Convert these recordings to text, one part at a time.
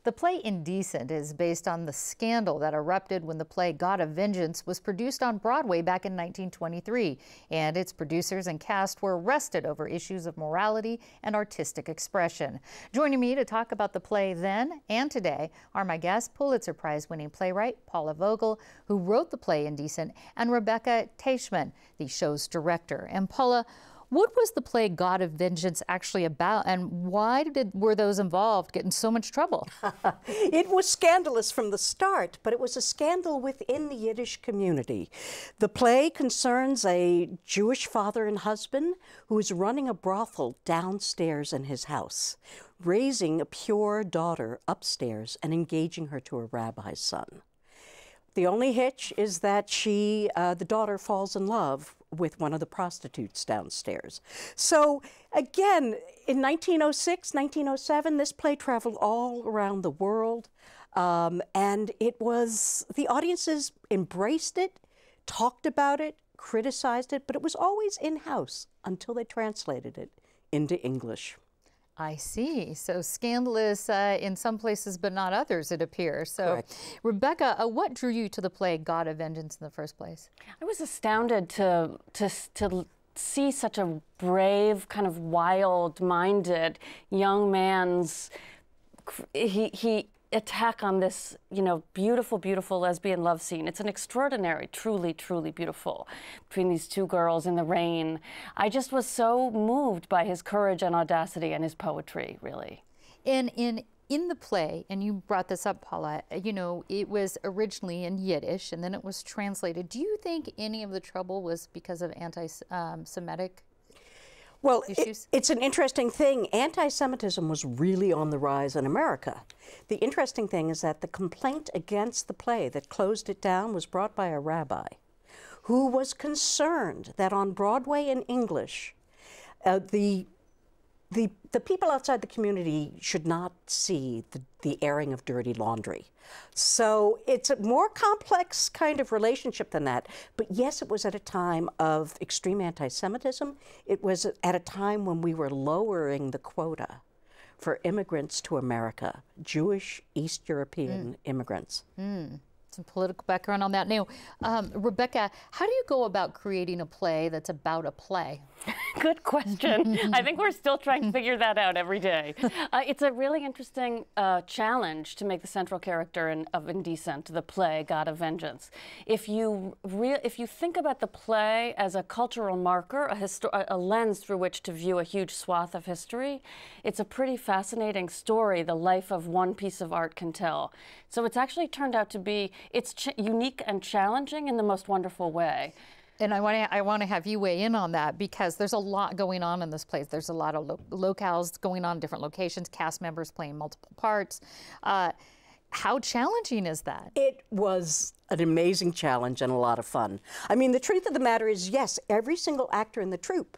The play Indecent is based on the scandal that erupted when the play God of Vengeance was produced on Broadway back in 1923, and its producers and cast were arrested over issues of morality and artistic expression. Joining me to talk about the play then and today are my guests, Pulitzer Prize-winning playwright Paula Vogel, who wrote the play Indecent, and Rebecca Teichman, the show's director. And Paula, what was the play God of Vengeance actually about, and why were those involved get in so much trouble? It was scandalous from the start, but it was a scandal within the Yiddish community. The play concerns a Jewish father and husband who is running a brothel downstairs in his house, raising a pure daughter upstairs and engaging her to a rabbi's son. The only hitch is that the daughter falls in love with one of the prostitutes downstairs. So again, in 1906, 1907, this play traveled all around the world. And the audiences embraced it, talked about it, criticized it, but it was always in-house until they translated it into English. I see. So scandalous in some places, but not others, it appears. So, correct. Rebecca, what drew you to the play God of Vengeance in the first place? I was astounded to see such a brave, kind of wild-minded young man's attack on this, beautiful lesbian love scene. It's an extraordinary, truly beautiful, between these two girls in the rain. I just was so moved by his courage and audacity and his poetry, really. And in the play, and you brought this up, Paula, it was originally in Yiddish and then it was translated. Do you think any of the trouble was because of anti-Semitic Well, issues? It's an interesting thing. Anti-Semitism was really on the rise in America. The interesting thing is that the complaint against the play that closed it down was brought by a rabbi who was concerned that on Broadway in English, the people outside the community should not see the airing of dirty laundry. So it's a more complex kind of relationship than that. But yes, it was at a time of extreme anti-Semitism. It was at a time when we were lowering the quota for immigrants to America, Jewish East European immigrants. Some political background on that. Now, Rebecca, how do you go about creating a play that's about a play? Good question. I think we're still trying to figure that out every day. It's a really interesting challenge to make the central character of Indecent, the play God of Vengeance. If you think about the play as a cultural marker, a lens through which to view a huge swath of history, it's a pretty fascinating story the life of one piece of art can tell. So it's actually turned out to be, it's unique and challenging in the most wonderful way. And I want to have you weigh in on that, because there's a lot going on in this place. There's a lot of locales going on, different locations, cast members playing multiple parts. How challenging is that? It was an amazing challenge and a lot of fun. I mean, the truth of the matter is, yes, every single actor in the troupe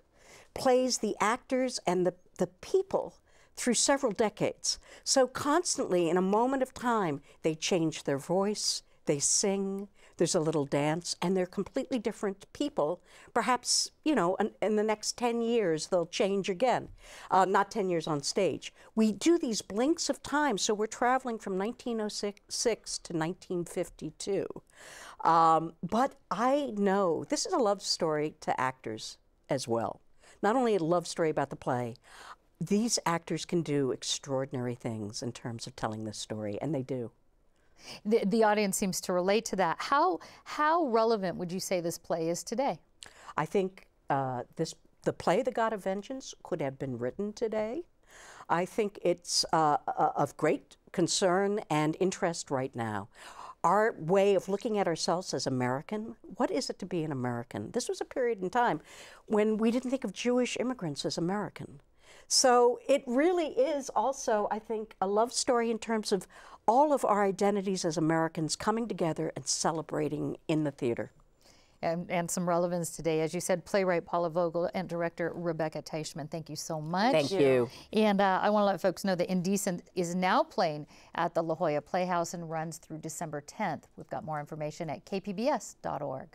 plays the actors and the people through several decades. So constantly, in a moment of time, they change their voice, they sing, there's a little dance, and they're completely different people. Perhaps, in the next 10 years, they'll change again. Not 10 years on stage. We do these blinks of time, so we're traveling from 1906 to 1952. But I know this is a love story to actors as well. Not only a love story about the play, these actors can do extraordinary things in terms of telling this story, and they do. The audience seems to relate to that. How relevant would you say this play is today? I think the play The God of Vengeance could have been written today. I think it's of great concern and interest right now. Our way of looking at ourselves as American, what is it to be an American? This was a period in time when we didn't think of Jewish immigrants as American. So it really is also, I think, a love story in terms of all of our identities as Americans coming together and celebrating in the theater. And some relevance today. As you said, playwright Paula Vogel and director Rebecca Teichman, thank you so much. Thank you. And I want to let folks know that Indecent is now playing at the Jolla Playhouse and runs through December 10th. We've got more information at kpbs.org.